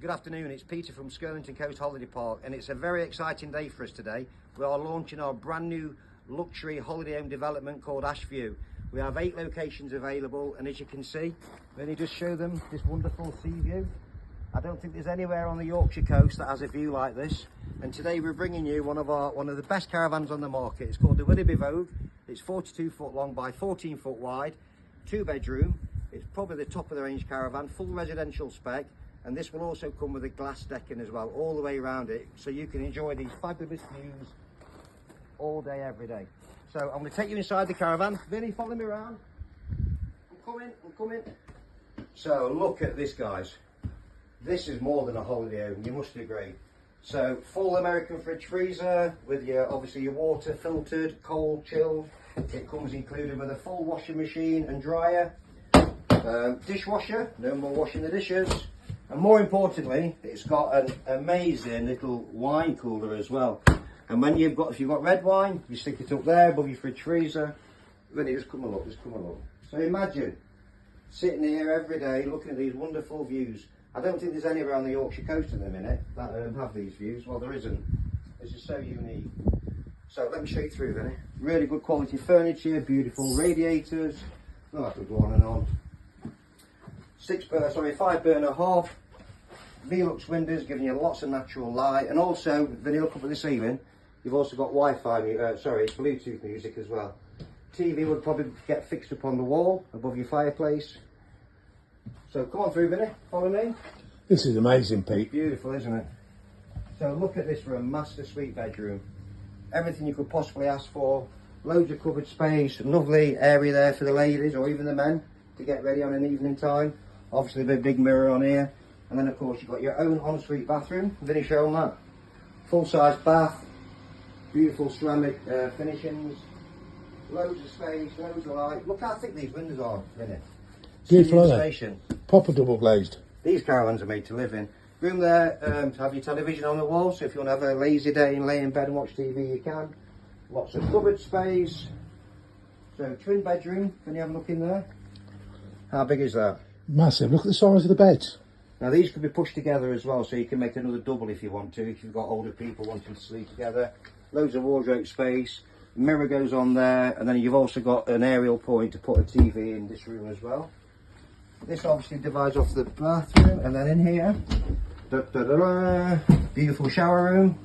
Good afternoon, it's Peter from Skirlington Coast Holiday Park, and it's a very exciting day for us today. We are launching our brand new luxury holiday home development called Ashview. We have 8 locations available, and as you can see, let me just show them this wonderful sea view. I don't think there's anywhere on the Yorkshire coast that has a view like this, and today we're bringing you one of the best caravans on the market. It's called the Willoughby Vogue. It's 42 foot long by 14 foot wide, 2 bedroom. It's probably the top of the range caravan, full residential spec. And this will also come with a glass decking as well, all the way around it, so you can enjoy these fabulous views all day, every day. So I'm going to take you inside the caravan. Vinny, follow me around. I'm coming. So look at this, guys. This is more than a holiday home, you must agree. So full American fridge freezer with obviously your water filtered, cold, chilled. It comes included with a full washing machine and dryer. Dishwasher, no more washing the dishes. And more importantly, it's got an amazing little wine cooler as well. And when if you've got red wine, you stick it up there above your fridge freezer. Really, just come and look. So imagine sitting here every day looking at these wonderful views. I don't think there's any around the Yorkshire coast at the minute that have these views. Well, there isn't. This is so unique. So let me show you through there. Really good quality furniture, beautiful radiators. Oh, I could go on and on. 5 burner hob. Velux windows giving you lots of natural light, and also when you look up at the ceiling, you've also got Wi-Fi, it's Bluetooth music as well. TV would probably get fixed up on the wall above your fireplace. So come on through, Vinny, follow me. This is amazing, Pete. Beautiful, isn't it? So look at this for a master suite bedroom. Everything you could possibly ask for. Loads of cupboard space, lovely area there for the ladies or even the men to get ready on an evening time. Obviously the big mirror on here. And then of course you've got your own ensuite bathroom. Vinny, show them that. Full size bath, beautiful ceramic finishings, loads of space, loads of light. Look how thick these windows are, Vinny. Beautiful, aren't they? Proper double glazed. These caravans are made to live in. Room there to have your television on the wall, so if you want to have a lazy day and lay in bed and watch TV, you can. Lots of cupboard space. So twin bedroom, can you have a look in there? How big is that? Massive. Look at the size of the beds. Now these can be pushed together as well, so you can make another double if you want to, if you've got older people wanting to sleep together. Loads of wardrobe space, mirror goes on there, and then you've also got an aerial point to put a TV in this room as well. This obviously divides off the bathroom, and then in here, beautiful shower room.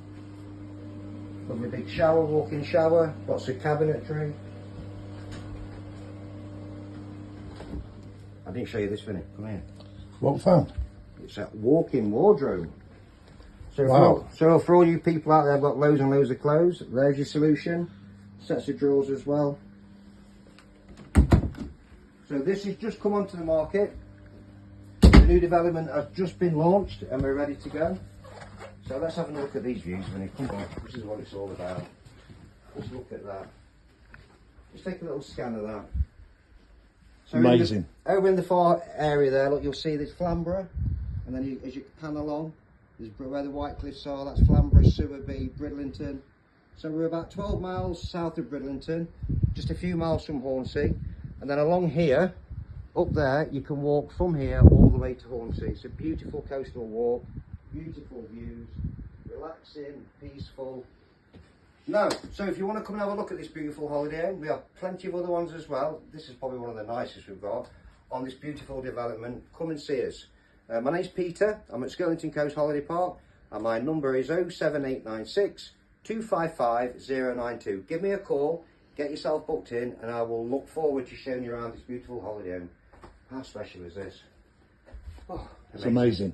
Lovely big shower, walk-in shower, lots of cabinetry. I didn't show you this, Vinny, come here. What found? It's a walk-in wardrobe. So, wow. For all you people out there who've got loads and loads of clothes, there's your solution. Sets of drawers as well. So this has just come onto the market. The new development has just been launched and we're ready to go. So let's have a look at these views, Vinny. Come on, this is what it's all about. Let's look at that. Just take a little scan of that. So amazing. Over in the far area there, look, you'll see this Flamborough, and then as you pan along, there's where the White Cliffs are, that's Flamborough, Sewerby, Bridlington. So we're about 12 miles south of Bridlington, just a few miles from Hornsea, and then along here, up there, you can walk from here all the way to Hornsea. It's a beautiful coastal walk, beautiful views, relaxing, peaceful. No, so if you want to come and have a look at this beautiful holiday home, we have plenty of other ones as well. This is probably one of the nicest we've got on this beautiful development. Come and see us. My name's Peter, I'm at Skirlington Coast Holiday Park, and my number is 07896 255 092. Give me a call, get yourself booked in, and I will look forward to showing you around this beautiful holiday home. How special is this? Oh, it's amazing.